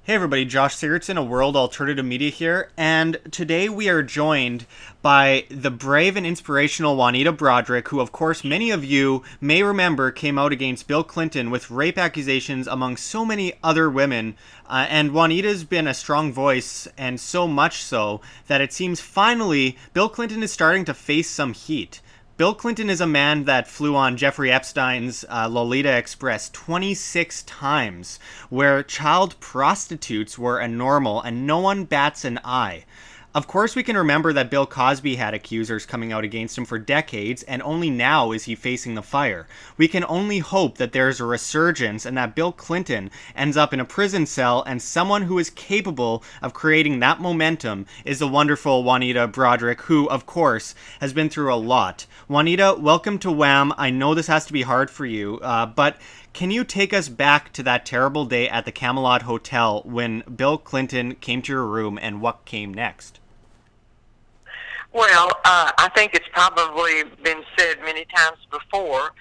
Hey everybody, Josh Sigurdson of World Alternative Media here, and today we are joined by the brave and inspirational Juanita Broaddrick, who of course many of you may remember came out against Bill Clinton with rape accusations among so many other women, and Juanita's been a strong voice, and so much so that it seems finally Bill Clinton is starting to face some heat. Bill Clinton is a man that flew on Jeffrey Epstein's Lolita Express 26 times, where child prostitutes were a normal and no one bats an eye. Of course, we can remember that Bill Cosby had accusers coming out against him for decades, and only now is he facing the fire. We can only hope that there's a resurgence and that Bill Clinton ends up in a prison cell, and someone who is capable of creating that momentum is the wonderful Juanita Broaddrick, who, of course, has been through a lot. Juanita, welcome to Wham! I know this has to be hard for you, but can you take us back to that terrible day at the Camelot Hotel when Bill Clinton came to your room and what came next? Well, I think it's probably been said many times before,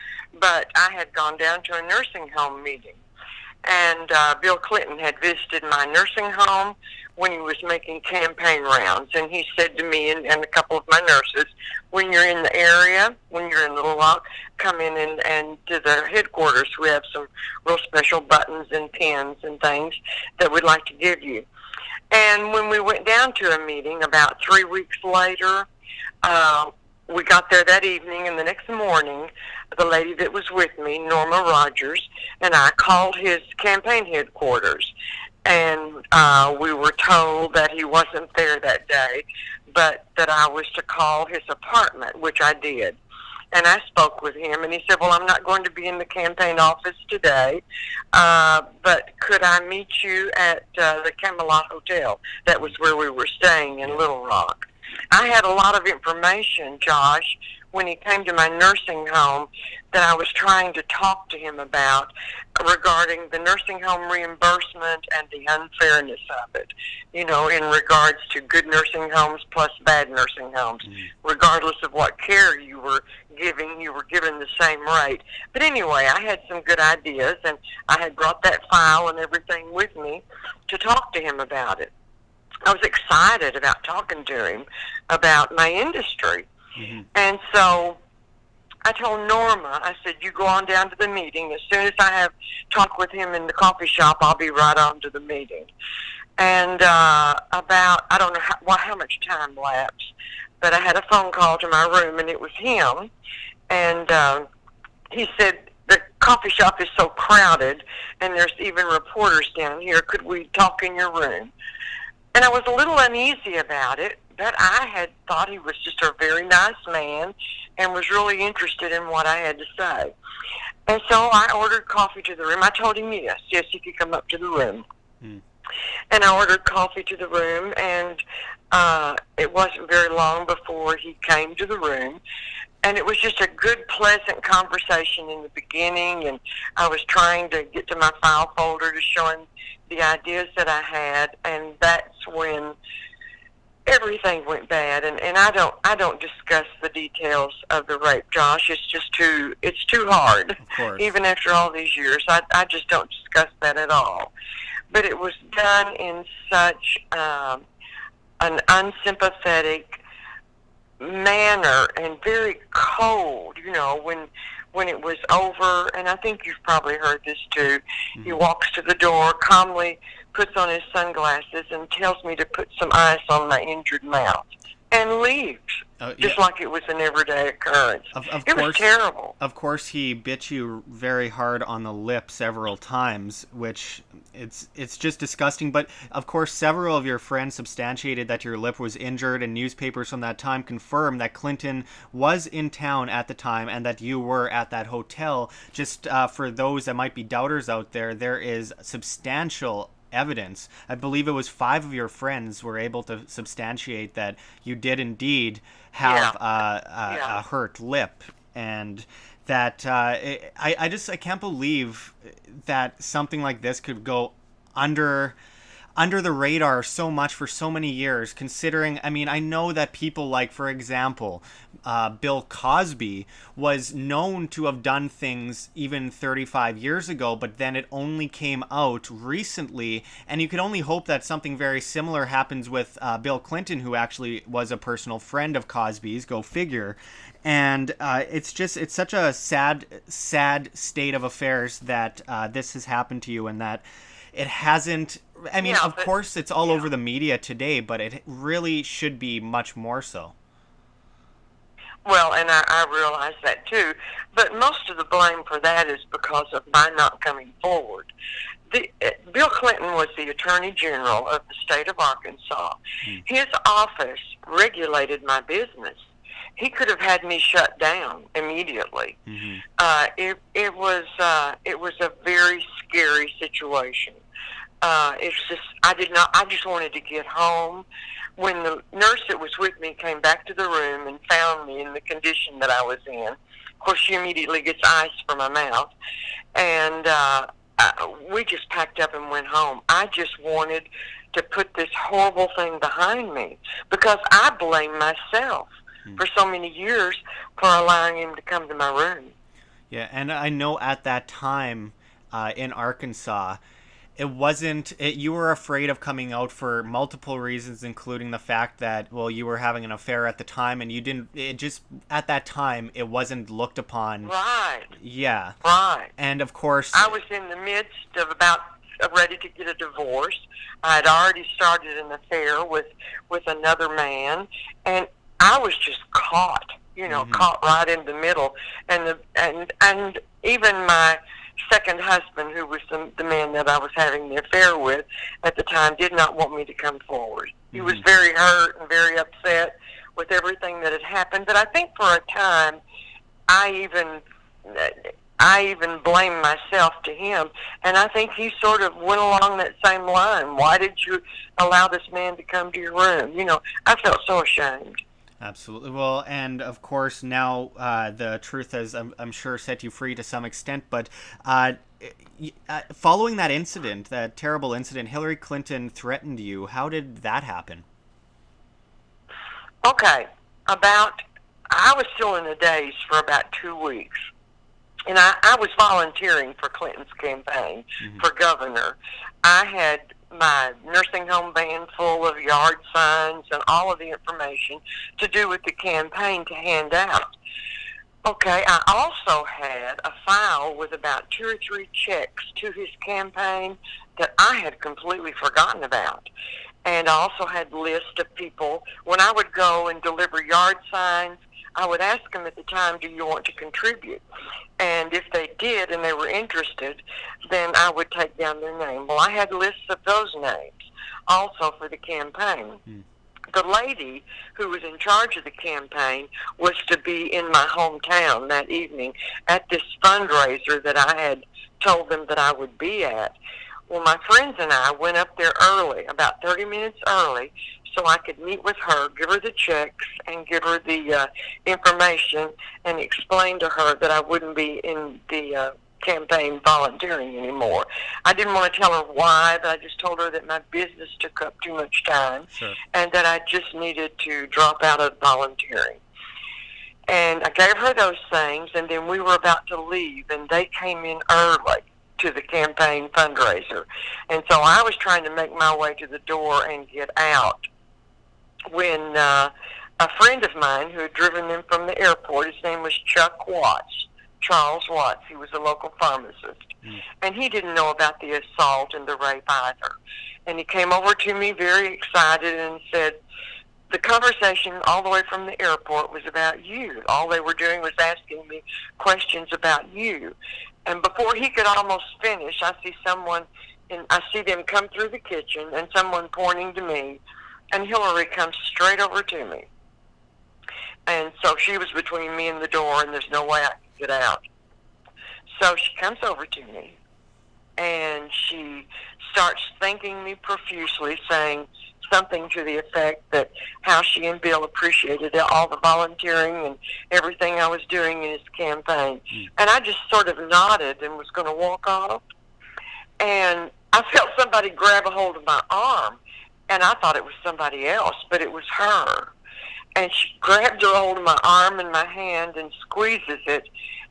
but I had gone down to a nursing home meeting, and Bill Clinton had visited my nursing home when he was making campaign rounds, and he said to me and a couple of my nurses, when you're in the area, when you're in Little Rock, come in and to the headquarters. We have some real special buttons and pins and things that we'd like to give you. And when we went down to a meeting about 3 weeks later, we got there that evening, and the next morning, the lady that was with me, Norma Rogers, and I called his campaign headquarters. And we were told that he wasn't there that day, but that I was to call his apartment, which I did. And I spoke with him, and he said, well, I'm not going to be in the campaign office today, but could I meet you at the Camelot Hotel? That was where we were staying in Little Rock. I had a lot of information, Josh, when he came to my nursing home that I was trying to talk to him about regarding the nursing home reimbursement and the unfairness of it, in regards to good nursing homes plus bad nursing homes. Regardless of what care you were given the same rate. But anyway, I had some good ideas, and I had brought that file and everything with me to talk to him about it. I was excited about talking to him about my industry. And so I told Norma, I said, you go on down to the meeting. As soon as I have talked with him in the coffee shop, I'll be right on to the meeting. And I don't know how much time lapsed, but I had a phone call to my room, and it was him. And he said, the coffee shop is so crowded, and there's even reporters down here. Could we talk in your room? And I was a little uneasy about it, but I had thought he was just a very nice man and was really interested in what I had to say. And so I ordered coffee to the room. I told him yes, he could come up to the room. And I ordered coffee to the room, and it wasn't very long before he came to the room. And it was just a good, pleasant conversation in the beginning, and I was trying to get to my file folder to show him the ideas that I had, and that's when everything went bad. And I don't discuss the details of the rape, Josh. It's just too hard. Of course. Even after all these years, I just don't discuss that at all. But it was done in such an unsympathetic manner and very cold, when it was over. And I think you've probably heard this too. He walks to the door, calmly puts on his sunglasses, and tells me to put some ice on my injured mouth, and leaves. Just like it was an everyday occurrence. It was terrible. Of course, he bit you very hard on the lip several times, which it's just disgusting. But of course, several of your friends substantiated that your lip was injured, and newspapers from that time confirmed that Clinton was in town at the time and that you were at that hotel. Just for those that might be doubters out there, there is substantial evidence. I believe it was 5 of your friends were able to substantiate that you did indeed have a hurt lip, and that I can't believe that something like this could go under under the radar so much for so many years, considering, I mean, I know that people like, for example, Bill Cosby was known to have done things even 35 years ago, but then it only came out recently, and you can only hope that something very similar happens with Bill Clinton, who actually was a personal friend of Cosby's, go figure. And it's such a sad state of affairs that this has happened to you, and that it hasn't. I mean, of course, it's all over the media today, but it really should be much more so. Well, and I realize that too, but most of the blame for that is because of my not coming forward. Bill Clinton was the Attorney General of the state of Arkansas. His office regulated my business. He could have had me shut down immediately. It was a very scary situation. I just wanted to get home. When the nurse that was with me came back to the room and found me in the condition that I was in, of course she immediately gets ice for my mouth, and we just packed up and went home. I just wanted to put this horrible thing behind me because I blame myself for so many years for allowing him to come to my room. Yeah, and I know at that time in Arkansas, it wasn't. You were afraid of coming out for multiple reasons, including the fact that, well, you were having an affair at the time, and you didn't. It just at that time it wasn't looked upon. Right. Yeah. Right. And of course, I was in the midst of about ready to get a divorce. I had already started an affair with another man, and I was just caught. Caught right in the middle, and even my second husband, who was the man that I was having the affair with at the time, did not want me to come forward. He was very hurt and very upset with everything that had happened. But I think for a time, I even blamed myself to him, and I think he sort of went along that same line. Why did you allow this man to come to your room? I felt so ashamed. Absolutely. Well, and of course now the truth has, I'm sure, set you free to some extent. But following that incident, that terrible incident, Hillary Clinton threatened you. How did that happen? Okay. I was still in the daze for about 2 weeks. And I was volunteering for Clinton's campaign for governor. I had my nursing home van full of yard signs and all of the information to do with the campaign to hand out. Okay, I also had a file with about 2 or 3 checks to his campaign that I had completely forgotten about. And I also had lists of people. When I would go and deliver yard signs, I would ask them at the time, do you want to contribute? And if they did and they were interested, then I would take down their name. Well, I had lists of those names also for the campaign. The lady who was in charge of the campaign was to be in my hometown that evening at this fundraiser that I had told them that I would be at. Well, my friends and I went up there early, about 30 minutes early, so I could meet with her, give her the checks, and give her the information, and explain to her that I wouldn't be in the campaign volunteering anymore. I didn't want to tell her why, but I just told her that my business took up too much time, and that I just needed to drop out of volunteering. And I gave her those things, and then we were about to leave, and they came in early to the campaign fundraiser. And so I was trying to make my way to the door and get out when a friend of mine who had driven them from the airport, his name was Charles Watts, he was a local pharmacist, and he didn't know about the assault and the rape either. And he came over to me very excited and said, the conversation all the way from the airport was about you. All they were doing was asking me questions about you. And before he could almost finish, I see them come through the kitchen and someone pointing to me, and Hillary comes straight over to me. And so she was between me and the door, and there's no way I could get out. So she comes over to me, and she starts thanking me profusely, saying something to the effect that how she and Bill appreciated all the volunteering and everything I was doing in his campaign. And I just sort of nodded and was going to walk off. And I felt somebody somebody grab a hold of my arm, and I thought it was somebody else, but it was her. And she grabs a hold of my arm and my hand and squeezes it,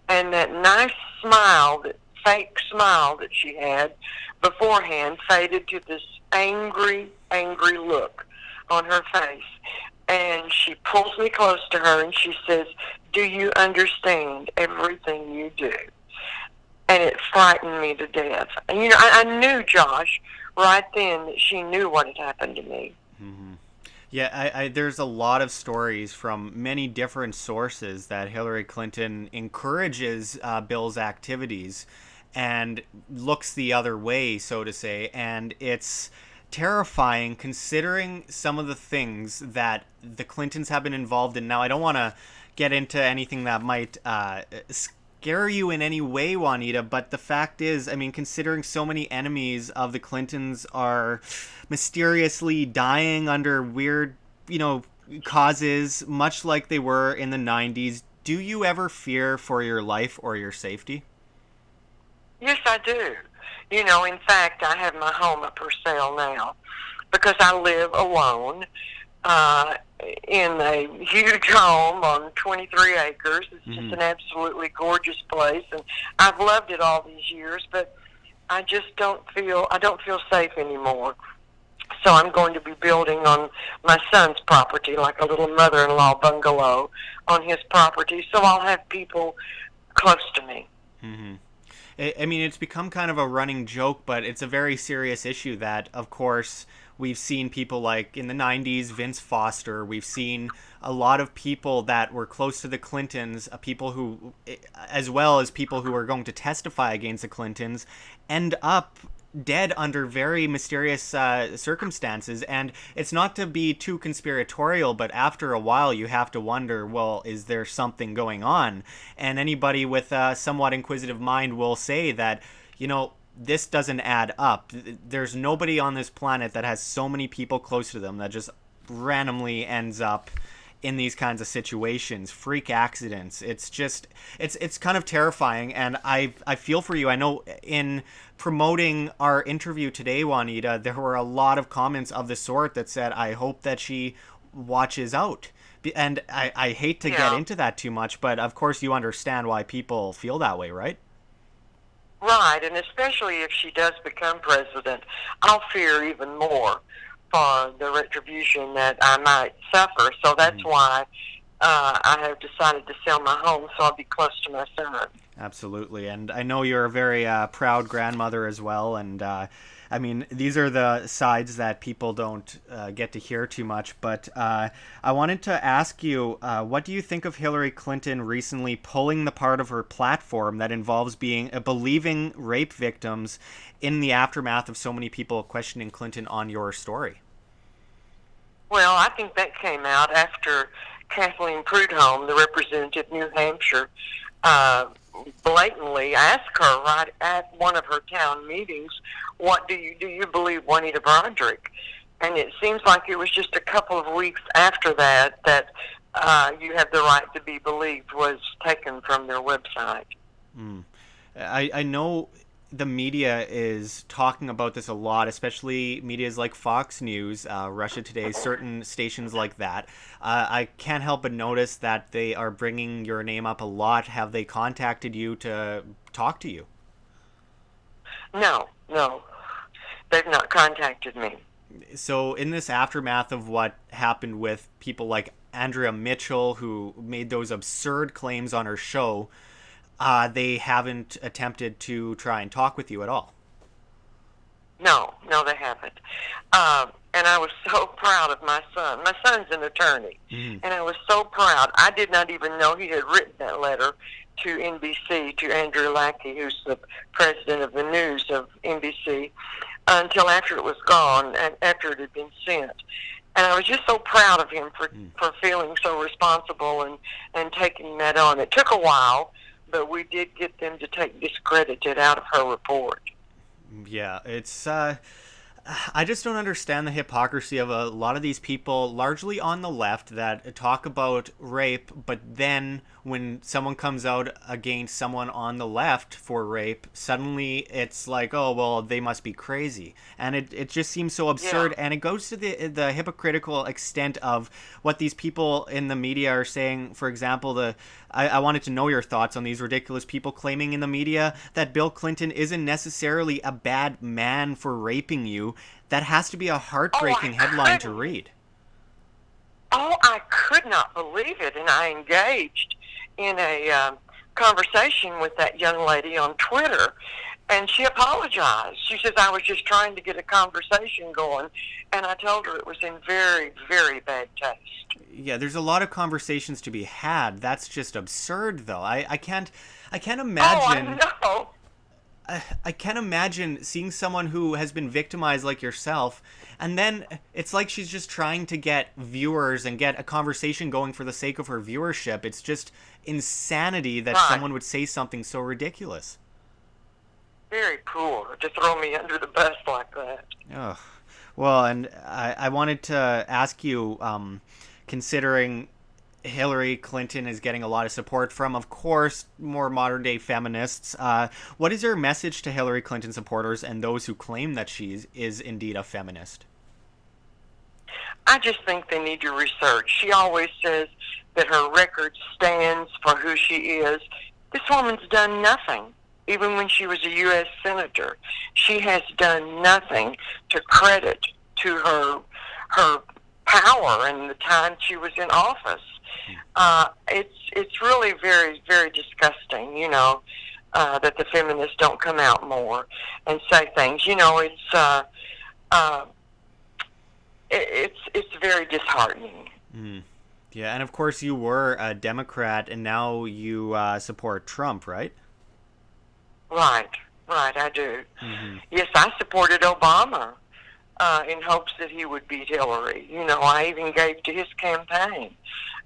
and that nice smile, that fake smile that she had beforehand, faded to this angry, angry look on her face. And she pulls me close to her and she says, "Do you understand everything you do?" And it frightened me to death. And, you know, I knew, Josh, right then that she knew what had happened to me. Mm-hmm. Yeah, there's a lot of stories from many different sources that Hillary Clinton encourages Bill's activities and looks the other way, so to say. And it's terrifying considering some of the things that the Clintons have been involved in. Now, I don't want to get into anything that might scare you in any way, Juanita, but the fact is, I mean, considering so many enemies of the Clintons are mysteriously dying under weird, causes, much like they were in the 90s, do you ever fear for your life or your safety? Yes, I do. In fact, I have my home up for sale now because I live alone in a huge home on 23 acres. It's just an absolutely gorgeous place, and I've loved it all these years, but I just don't feel safe anymore. So I'm going to be building on my son's property, like a little mother-in-law bungalow on his property, so I'll have people close to me. Mm-hmm. I mean, it's become kind of a running joke, but it's a very serious issue that, of course, we've seen people like in the 90s, Vince Foster. We've seen a lot of people that were close to the Clintons, people who, as well as people who are going to testify against the Clintons, end up dead under very mysterious circumstances. And it's not to be too conspiratorial, but after a while you have to wonder, well, is there something going on? And anybody with a somewhat inquisitive mind will say that, this doesn't add up. There's nobody on this planet that has so many people close to them that just randomly ends up in these kinds of situations, freak accidents. It's just, it's kind of terrifying, and I feel for you. I know in promoting our interview today, Juanita, there were a lot of comments of the sort that said, I hope that she watches out. And I hate to get into that too much, but of course you understand why people feel that way, right? Right, and especially if she does become president, I'll fear even more for the retribution that I might suffer. So that's why I have decided to sell my home, so I'll be close to my son. Absolutely, and I know you're a very proud grandmother as well, and I mean, these are the sides that people don't get to hear too much, but I wanted to ask you, what do you think of Hillary Clinton recently pulling the part of her platform that involves believing rape victims in the aftermath of so many people questioning Clinton on your story? Well, I think that came out after Kathleen Prudhomme, the representative of New Hampshire, blatantly asked her right at one of her town meetings, "What do you believe Juanita Broaddrick?" And it seems like it was just a couple of weeks after that "You Have the Right to Be Believed" was taken from their website. I know the media is talking about this a lot, especially medias like Fox News, Russia Today, certain stations like that. I can't help but notice that they are bringing your name up a lot. Have they contacted you to talk to you? No. They've not contacted me. So in this aftermath of what happened with people like Andrea Mitchell, who made those absurd claims on her show, they haven't attempted to try and talk with you at all? No, they haven't. And I was so proud of my son. My son's an attorney, and I was so proud. I did not even know he had written that letter to NBC, to Andrew Lackey, who's the president of the news of NBC, until after it was gone and after it had been sent. And I was just so proud of him for feeling so responsible and taking that on. It took a while, but we did get them to take discredited out of her report. Yeah, it's I just don't understand the hypocrisy of a lot of these people, largely on the left, that talk about rape, but then when someone comes out against someone on the left for rape, suddenly it's like, oh, well, they must be crazy. And it just seems so absurd. Yeah. And it goes to the hypocritical extent of what these people in the media are saying. For example, I wanted to know your thoughts on these ridiculous people claiming in the media that Bill Clinton isn't necessarily a bad man for raping you. That has to be a heartbreaking headline to read. Oh, I could not believe it. And I engaged in a conversation with that young lady on Twitter. And she apologized. She says, I was just trying to get a conversation going. And I told her it was in very, very bad taste. Yeah, there's a lot of conversations to be had. That's just absurd, though. I can't imagine. Oh, I know. I can't imagine seeing someone who has been victimized like yourself, and then it's like she's just trying to get viewers and get a conversation going for the sake of her viewership. It's just insanity that someone would say something so ridiculous. Very poor to throw me under the bus like that. Ugh. Well, and I wanted to ask you, considering Hillary Clinton is getting a lot of support from, of course, more modern-day feminists. What is your message to Hillary Clinton supporters and those who claim that she is indeed a feminist? I just think they need to research. She always says that her record stands for who she is. This woman's done nothing. Even when she was a U.S. Senator, she has done nothing to credit to her power and the time she was in office. It's really very, very disgusting, that the feminists don't come out more and say things. It's very disheartening. Mm. Yeah, and of course you were a Democrat, and now you support Trump, right? Right, I do. Mm-hmm. Yes, I supported Obama in hopes that he would beat Hillary. I even gave to his campaign.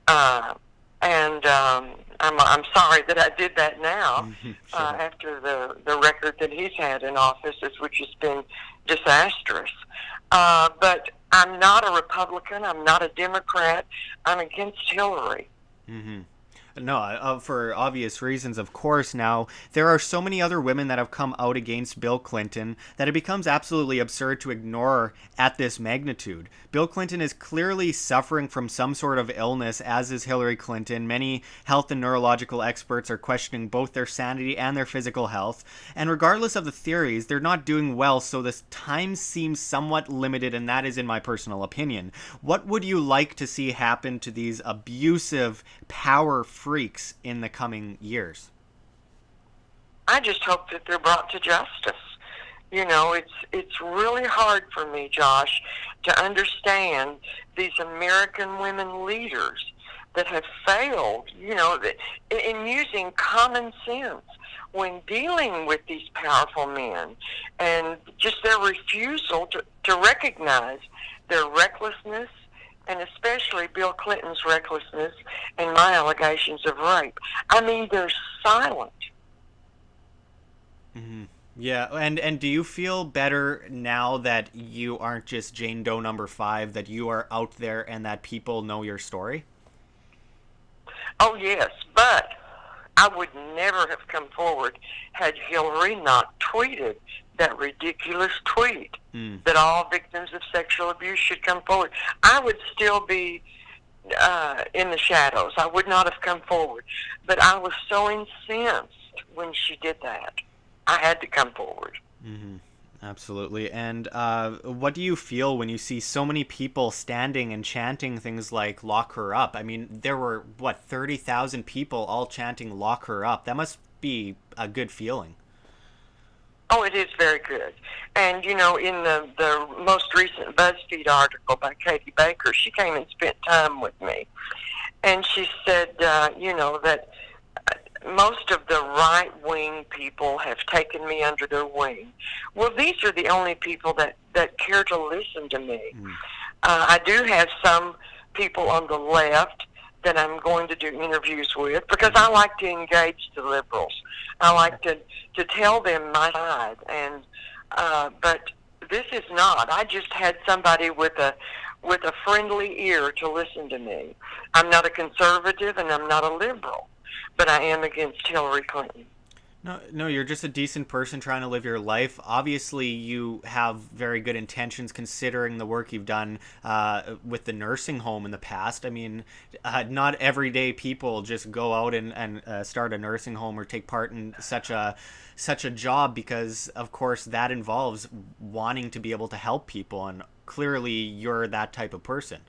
And I'm sorry that I did that now, Sure. after the record that he's had in office, which has been disastrous. But I'm not a Republican. I'm not a Democrat. I'm against Hillary. Mm-hmm. No, for obvious reasons, of course. Now, there are so many other women that have come out against Bill Clinton that it becomes absolutely absurd to ignore at this magnitude. Bill Clinton is clearly suffering from some sort of illness, as is Hillary Clinton. Many health and neurological experts are questioning both their sanity and their physical health. And regardless of the theories, they're not doing well, so this time seems somewhat limited, and that is in my personal opinion. What would you like to see happen to these abusive power freaks in the coming years? I just hope that they're brought to justice. It's really hard for me, Josh, to understand these American women leaders that have failed, in using common sense when dealing with these powerful men, and just their refusal to recognize their recklessness, and especially Bill Clinton's recklessness and my allegations of rape. I mean, they're silent. Mm-hmm. Yeah, and do you feel better now that you aren't just Jane Doe number 5, that you are out there and that people know your story? Oh, yes, but I would never have come forward had Hillary not tweeted that ridiculous tweet that all victims of sexual abuse should come forward. I would still be in the shadows. I would not have come forward. But I was so incensed when she did that. I had to come forward. Mm-hmm. Absolutely. And what do you feel when you see so many people standing and chanting things like "lock her up"? I mean, there were, 30,000 people all chanting "lock her up." That must be a good feeling. Oh, it is very good. And, in the most recent BuzzFeed article by Katie Baker, she came and spent time with me. And she said, that most of the right-wing people have taken me under their wing. Well, these are the only people that care to listen to me. I do have some people on the left that I'm going to do interviews with, because I like to engage the liberals. I like to tell them my side, and but This is not. I just had somebody with a friendly ear to listen to me. I'm not a conservative and I'm not a liberal, but I am against Hillary Clinton. No, you're just a decent person trying to live your life. Obviously, you have very good intentions considering the work you've done with the nursing home in the past. I mean, not everyday people just go out and start a nursing home or take part in such a job because, of course, that involves wanting to be able to help people, and clearly you're that type of person.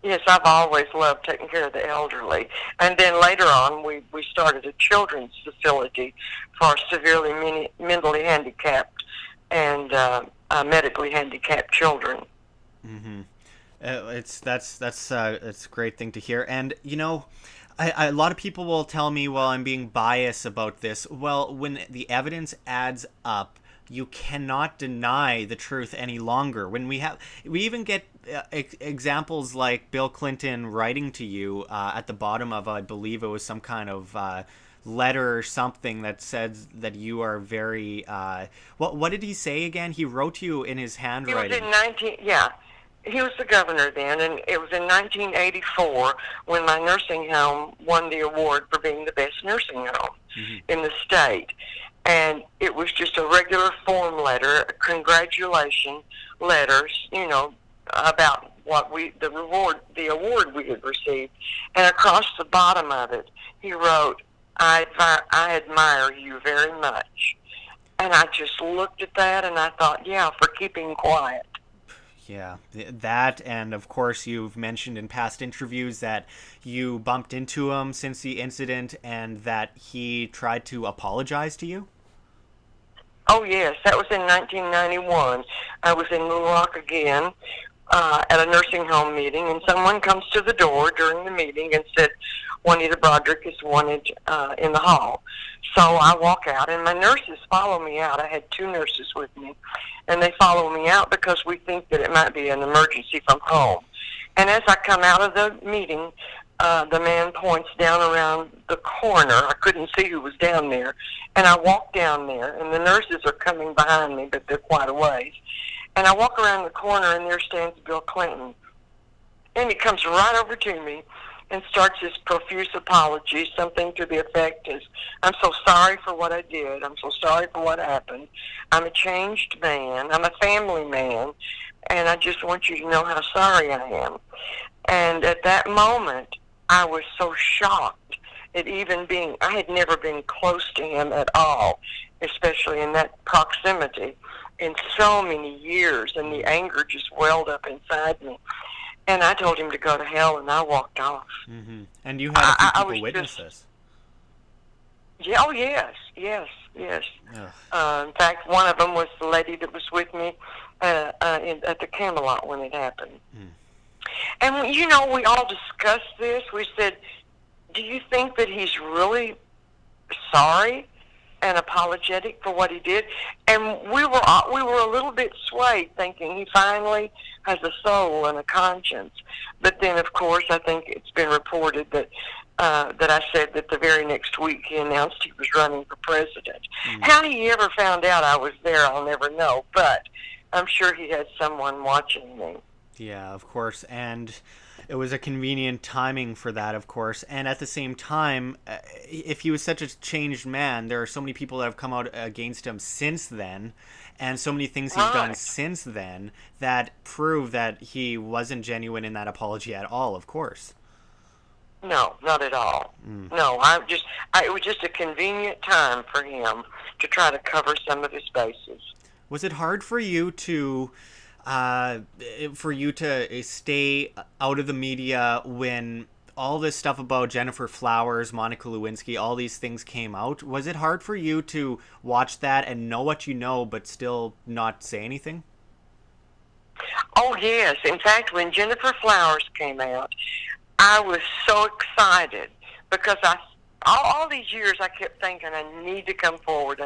Yes, I've always loved taking care of the elderly. And then later on, we started a children's facility for severely mentally handicapped and medically handicapped children. Mm-hmm. That's a great thing to hear. And a lot of people will tell me, well, I'm being biased about this. Well, when the evidence adds up, you cannot deny the truth any longer. When we even get examples like Bill Clinton writing to you at the bottom of, I believe it was some kind of letter or something that says that you are very. What did he say again? He wrote to you in his handwriting. He was the governor then, and it was in 1984 when my nursing home won the award for being the best nursing home in the state. And it was just a regular form letter, congratulation letters, about the award we had received. And across the bottom of it, he wrote, I admire you very much. And I just looked at that and I thought, yeah, for keeping quiet. Yeah, that, and of course you've mentioned in past interviews that you bumped into him since the incident and that he tried to apologize to you? Oh, yes, that was in 1991. I was in Little Rock again at a nursing home meeting, and someone comes to the door during the meeting and said, Juanita Broaddrick is wanted in the hall. So I walk out, and my nurses follow me out. I had 2 nurses with me, and they follow me out because we think that it might be an emergency from home. And as I come out of the meeting, the man points down around the corner. I couldn't see who was down there. And I walk down there, and the nurses are coming behind me, but they're quite a ways. And I walk around the corner, and there stands Bill Clinton. And he comes right over to me and starts his profuse apology, something to the effect as, I'm so sorry for what I did. I'm so sorry for what happened. I'm a changed man. I'm a family man. And I just want you to know how sorry I am. And at that moment, I was so shocked at I had never been close to him at all, especially in that proximity, in so many years, and the anger just welled up inside me. And I told him to go to hell, and I walked off. Mm-hmm. And you had a few people witness this. Yeah, oh, yes. In fact, one of them was the lady that was with me at the Camelot when it happened. Mm. And, we all discussed this. We said, do you think that he's really sorry and apologetic for what he did? And we were a little bit swayed, thinking he finally has a soul and a conscience. But then, of course, I think it's been reported that I said that the very next week he announced he was running for president. Mm. How he ever found out I was there, I'll never know. But I'm sure he had someone watching me. Yeah, of course, and it was a convenient timing for that, of course. And at the same time, if he was such a changed man, there are so many people that have come out against him since then, and so many things he's done since then that prove that he wasn't genuine in that apology at all, of course. No, not at all. Mm. No, it was just a convenient time for him to try to cover some of his bases. Was it hard for you to stay out of the media when all this stuff about Jennifer Flowers, Monica Lewinsky, all these things came out? Was it hard for you to watch that and know what you know but still not say anything? Oh, yes. In fact, when Jennifer Flowers came out, I was so excited because all these years I kept thinking, I need to come forward.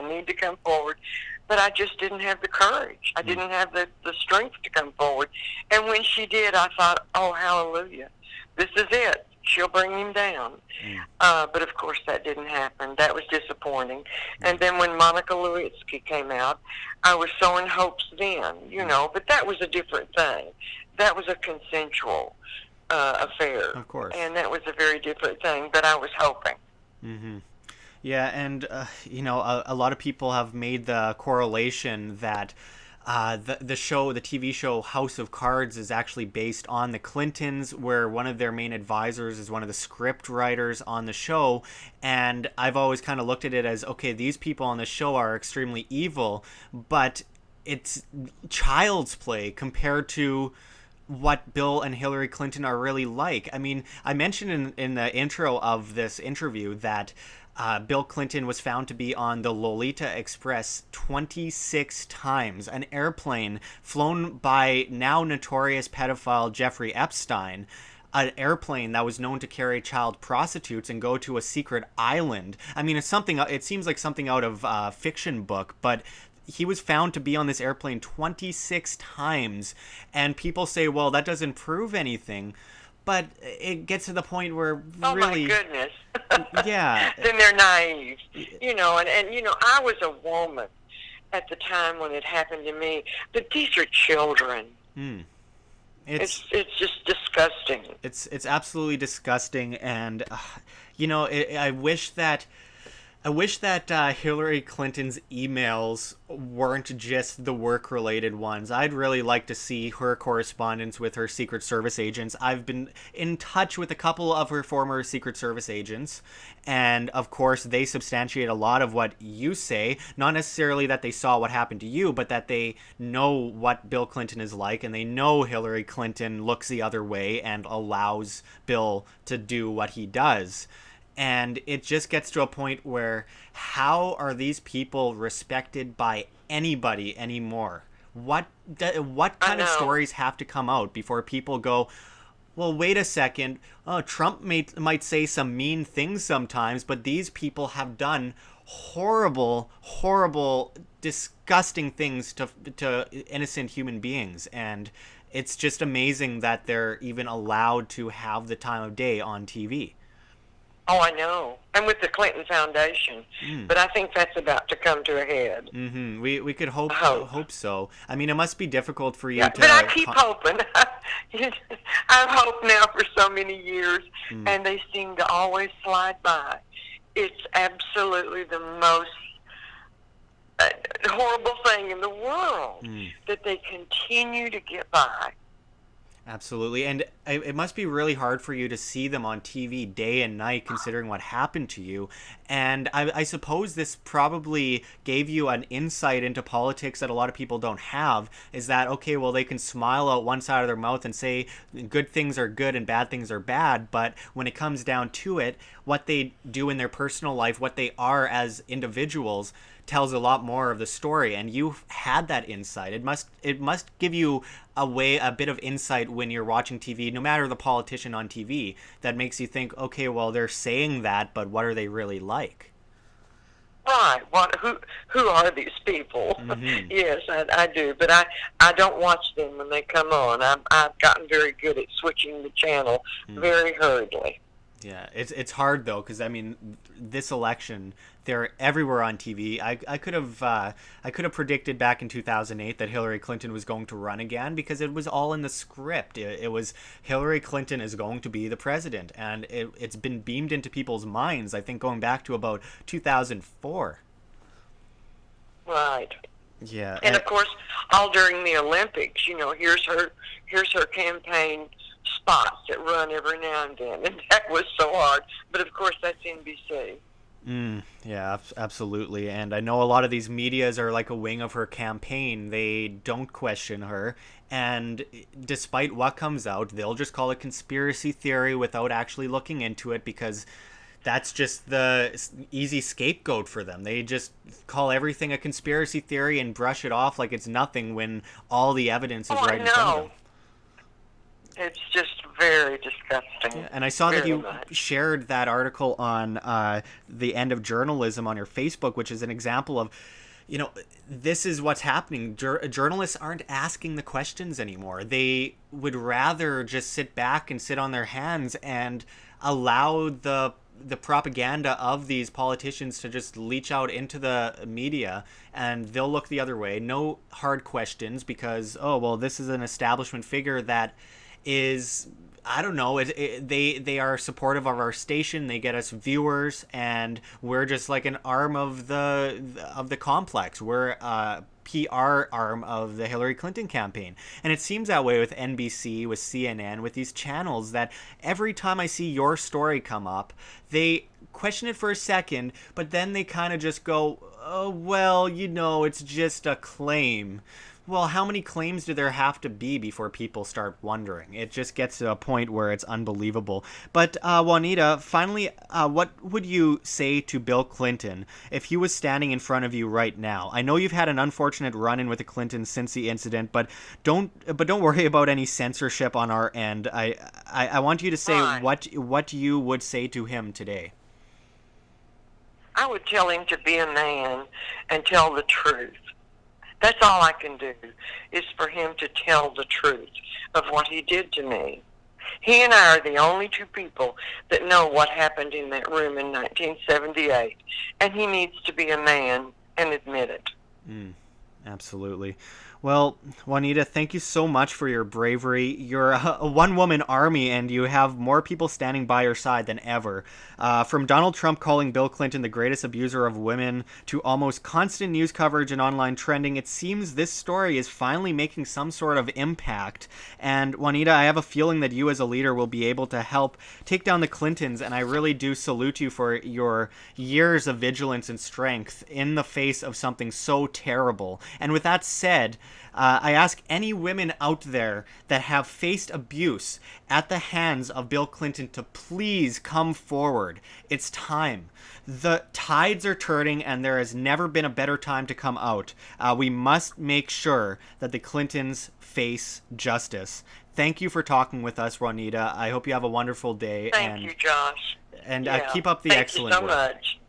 But I just didn't have the courage. I didn't have the strength to come forward. And when she did, I thought, oh, hallelujah. This is it. she'll bring him down. But of course that didn't happen. That was disappointing. And then when Monica Lewinsky came out, I was so in hopes then, but that was a different thing. That was a consensual affair. Of course. And that was a very different thing, but I was hoping. Mm-hmm. Yeah, and, a lot of people have made the correlation that the TV show House of Cards is actually based on the Clintons, where one of their main advisors is one of the script writers on the show. And I've always kind of looked at it as, okay, these people on the show are extremely evil, but it's child's play compared to what Bill and Hillary Clinton are really like. I mean, I mentioned in the intro of this interview that Bill Clinton was found to be on the Lolita Express 26 times, an airplane flown by now notorious pedophile Jeffrey Epstein, an airplane that was known to carry child prostitutes and go to a secret island. I mean, it seems like something out of a fiction book, but he was found to be on this airplane 26 times, and people say, well, that doesn't prove anything. But it gets to the point where really... Oh, my goodness. Yeah. Then they're naive. And I was a woman at the time when it happened to me. But these are children. It's just disgusting. It's absolutely disgusting. And, I wish that Hillary Clinton's emails weren't just the work-related ones. I'd really like to see her correspondence with her Secret Service agents. I've been in touch with a couple of her former Secret Service agents, and of course they substantiate a lot of what you say. Not necessarily that they saw what happened to you, but that they know what Bill Clinton is like, and they know Hillary Clinton looks the other way and allows Bill to do what he does. And it just gets to a point where how are these people respected by anybody anymore? What kind of stories have to come out before people go, well, wait a second, Trump might say some mean things sometimes, but these people have done horrible, horrible, disgusting things to innocent human beings. And it's just amazing that they're even allowed to have the time of day on TV. Oh, I know. And with the Clinton Foundation. But I think that's about to come to a head. Mm-hmm. We could hope so. I mean, it must be difficult for you to... But I keep hoping. I've hoped now for so many years, and they seem to always slide by. It's absolutely the most horrible thing in the world that they continue to get by. Absolutely. And it must be really hard for you to see them on TV day and night, considering what happened to you. And I suppose this probably gave you an insight into politics that a lot of people don't have, is that, okay, well, they can smile out one side of their mouth and say good things are good and bad things are bad. But when it comes down to it, what they do in their personal life, what they are as individuals, tells a lot more of the story. And you've had that insight. It must give you a bit of insight when you're watching TV, no matter the politician on TV, that makes you think, okay, well, they're saying that, but what are they really like? Right. Who are these people? Mm-hmm. Yes, I do. But I don't watch them when they come on. I've gotten very good at switching the channel very hurriedly. Yeah, it's hard though, because I mean, this election, they're everywhere on TV. I could have predicted back in 2008 that Hillary Clinton was going to run again, because it was all in the script. It was Hillary Clinton is going to be the president, and it's been beamed into people's minds, I think, going back to about 2004. Right. Yeah. And of course, all during the Olympics, here's her campaign spots that run every now and then, and that was so hard. But of course, that's NBC. Yeah, absolutely. And I know a lot of these medias are like a wing of her campaign. They don't question her, and despite what comes out, they'll just call it conspiracy theory without actually looking into it, because that's just the easy scapegoat for them. They just call everything a conspiracy theory and brush it off like it's nothing when all the evidence is right in front of them. It's just very disgusting. Yeah, and I saw that you shared that article on the end of journalism on your Facebook, which is an example of, you know, this is what's happening. Journalists aren't asking the questions anymore. They would rather just sit back and sit on their hands and allow the propaganda of these politicians to just leach out into the media, and they'll look the other way. No hard questions because, oh, well, this is an establishment figure that is, I don't know. They are supportive of our station. They get us viewers, and we're just like an arm of the complex. We're PR arm of the Hillary Clinton campaign. And it seems that way with NBC, with CNN, with these channels that every time I see your story come up, they question it for a second, but then they kind of just go, oh, well, you know, it's just a claim. Well, how many claims do there have to be before people start wondering? It just gets to a point where it's unbelievable. But Juanita, finally, what would you say to Bill Clinton if he was standing in front of you right now? I know you've had an unfortunate run-in with the Clintons since the incident, but don't worry about any censorship on our end. I want you to say what you would say to him today. I would tell him to be a man and tell the truth. That's all I can do, is for him to tell the truth of what he did to me. He and I are the only two people that know what happened in that room in 1978, and he needs to be a man and admit it. Absolutely. Well, Juanita, thank you so much for your bravery. You're a one-woman army, and you have more people standing by your side than ever. From Donald Trump calling Bill Clinton the greatest abuser of women to almost constant news coverage and online trending, it seems this story is finally making some sort of impact. And Juanita, I have a feeling that you as a leader will be able to help take down the Clintons, and I really do salute you for your years of vigilance and strength in the face of something so terrible. And with that said, I ask any women out there that have faced abuse at the hands of Bill Clinton to please come forward. It's time. The tides are turning, and there has never been a better time to come out. We must make sure that the Clintons face justice. Thank you for talking with us, Juanita. I hope you have a wonderful day. Thank you, Josh. And keep up the excellent work. Thank you so much.